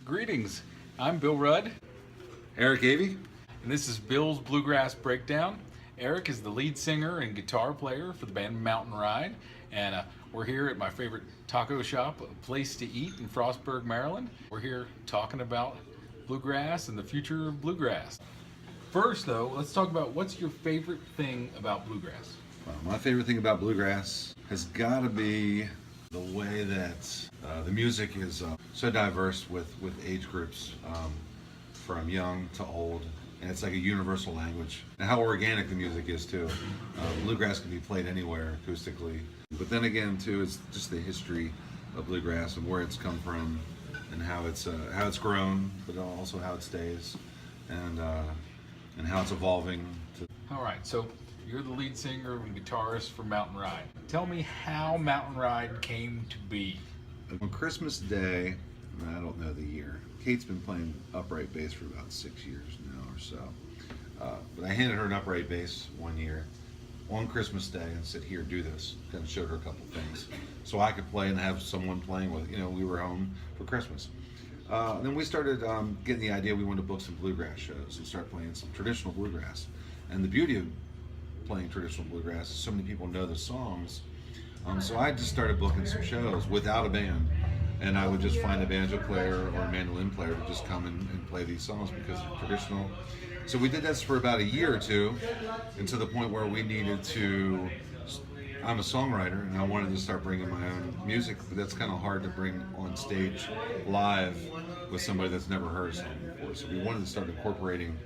Greetings, I'm Bill Rudd, Eric Avey. and this is Bill's Bluegrass Breakdown. Eric is the lead singer and guitar player for the band Mountain Ride, and we're here at my favorite taco shop, A Place to Eat in Frostburg, Maryland. We're here talking about bluegrass and the future of bluegrass. First, though, let's talk about what's your favorite thing about bluegrass? My favorite thing about bluegrass has got to be the way that the music is so diverse with age groups, from young to old, and it's like a universal language. And how organic the music is too. Bluegrass can be played anywhere acoustically, but then again too, it's just the history of bluegrass and where it's come from, and how it's grown, but also how it stays, and how it's evolving. All right, so you're the lead singer and guitarist for Mountain Ride. Tell me how Mountain Ride came to be. On Christmas Day, I don't know the year, Kate's been playing upright bass for about 6 years now or so. But I handed her an upright bass one year on Christmas Day and said, "Here, do this." Kind of showed her a couple things so I could play and have someone playing with. We were home for Christmas. Then we started getting the idea we wanted to book some bluegrass shows and start playing some traditional bluegrass. And the beauty of playing traditional bluegrass is so many people know the songs. So I just started booking some shows without a band, and I would just find a banjo player or a mandolin player to just come and play these songs because they're traditional. So we did this for about a year or two, and to the point where we needed to. I'm a songwriter, and I wanted to start bringing my own music, but that's kind of hard to bring on stage live with somebody that's never heard a song before. So we wanted to start incorporating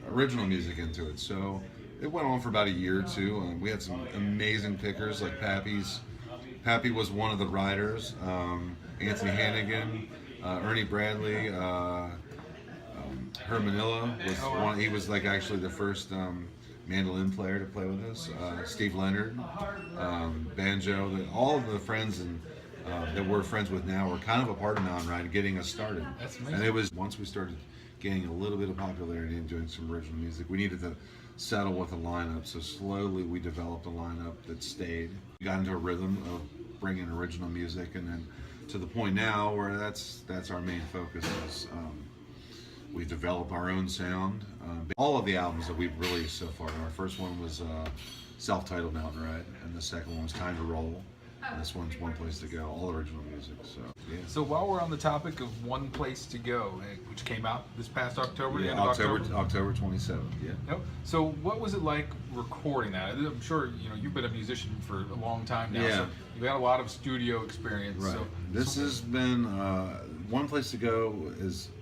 original music into it. So it went on for about a year or two. We had some amazing pickers like Pappy's. Pappy was one of the riders. Anthony Hannigan, Ernie Bradley, Hermanilla was one. He was like actually the first mandolin player to play with us. Steve Leonard, banjo. All of the friends that we're friends with now were kind of a part of Mountain Ride, getting us started. That's amazing. And it was once we started gaining a little bit of popularity and doing some original music, we needed to settle with a lineup. So slowly we developed a lineup that stayed. We got into a rhythm of bringing original music, and then to the point now where that's our main focus is. We developed our own sound. All of the albums that we've released so far. Our first one was self-titled Mountain Ride, and the second one was Time to Roll. And this one's One Place to Go, all original music. So yeah. So while we're on the topic of One Place to Go, which came out this past October, the Yeah, end of October 27th. Yeah. Yep. So what was it like recording that? I'm sure you've been a musician for a long time now. Yeah. So you've had a lot of studio experience. Right. So This has been One Place to Go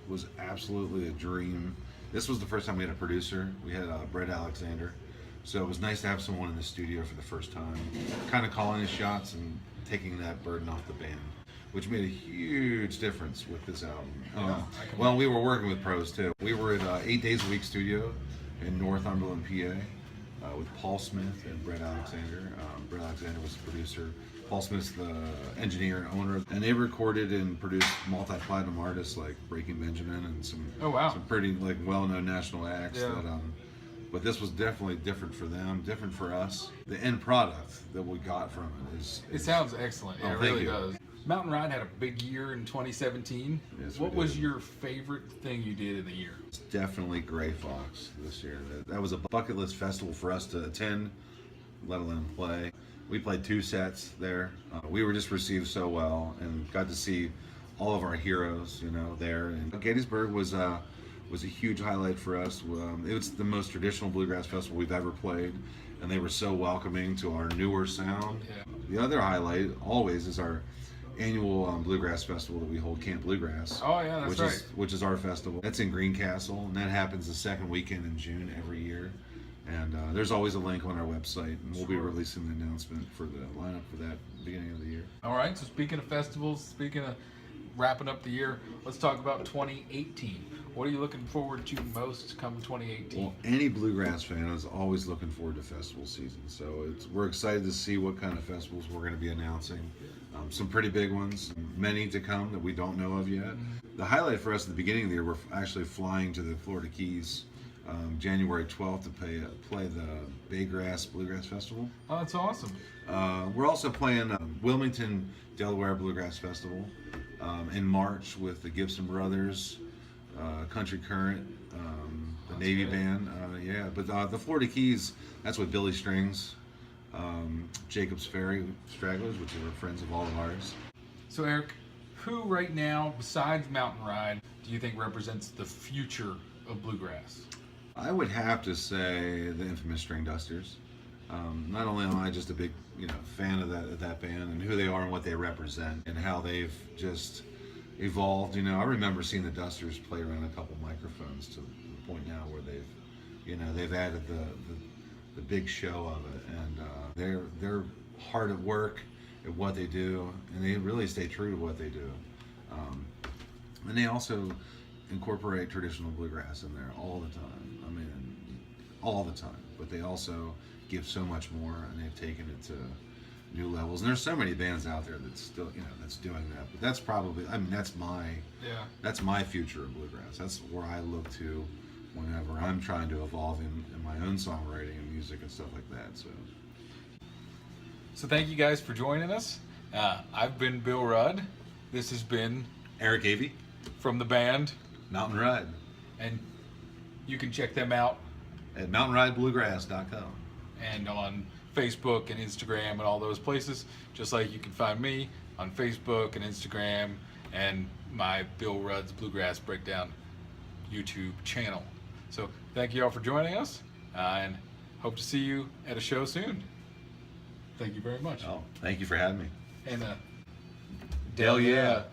was absolutely a dream. This was the first time we had a producer. We had Brett Alexander. So it was nice to have someone in the studio for the first time, kind of calling his shots and taking that burden off the band, which made a huge difference with this album. Well, we were working with pros too. We were at 8 days a week studio in Northumberland, PA, with Paul Smith and Brett Alexander. Brett Alexander was the producer. Paul Smith's the engineer and owner, and they recorded and produced multi-platinum artists like Breaking Benjamin and some pretty like well-known national acts. Yeah. But this was definitely different for them, different for us. The end product that we got from it is it sounds excellent. Oh, It really does. Mountain Ride had a big year in 2017. Yes, what we was did. your favorite thing you did in the year? It's definitely Gray Fox this year. That was a bucket list festival for us to attend, let alone play. We played 2 sets there. We were just received so well and got to see all of our heroes, there. And Gettysburg was a huge highlight for us. It was the most traditional bluegrass festival we've ever played, and they were so welcoming to our newer sound. Yeah. The other highlight always is our annual bluegrass festival that we hold, Camp Bluegrass. Oh yeah, that's right. Which is our festival. That's in Greencastle, and that happens the second weekend in June every year. And there's always a link on our website, and we'll be releasing the announcement for the lineup for that beginning of the year. All right, so speaking of festivals, speaking of wrapping up the year, let's talk about 2018. What are you looking forward to most come 2018? Well, any bluegrass fan is always looking forward to festival season. So we're excited to see what kind of festivals we're going to be announcing. Some pretty big ones, many to come that we don't know of yet. The highlight for us at the beginning of the year, we're actually flying to the Florida Keys January 12th to play the Bluegrass Festival. Oh, that's awesome. We're also playing Wilmington, Delaware Bluegrass Festival in March with the Gibson Brothers, Country Current, the That's Navy great. Band. Yeah, but the Florida Keys, that's with Billy Strings, Jacob's Ferry Stragglers, which are friends of all of ours. So Eric, who right now, besides Mountain Ride, do you think represents the future of bluegrass? I would have to say the infamous String Dusters. Not only am I just a big, fan of that band and who they are and what they represent and how they've just evolved. I remember seeing the Dusters play around a couple microphones to the point now where they've added the big show of it, and they're hard at work at what they do, and they really stay true to what they do. And they also incorporate traditional bluegrass in there all the time. I mean, all the time. But they also give so much more, and they've taken it to new levels. And there's so many bands out there that's still, that's doing that. But that's probably, that's my future of bluegrass. That's where I look to whenever I'm trying to evolve in my own songwriting and music and stuff like that. So thank you guys for joining us. I've been Bill Rudd. This has been Eric Avey, from the band, Mountain Ride, and you can check them out at mountainridebluegrass.com. and on Facebook and Instagram and all those places, just like you can find me on Facebook and Instagram and my Bill Rudd's Bluegrass Breakdown YouTube channel. So thank you all for joining us, and hope to see you at a show soon. Thank you very much. Oh, thank you for having me. And Hell yeah.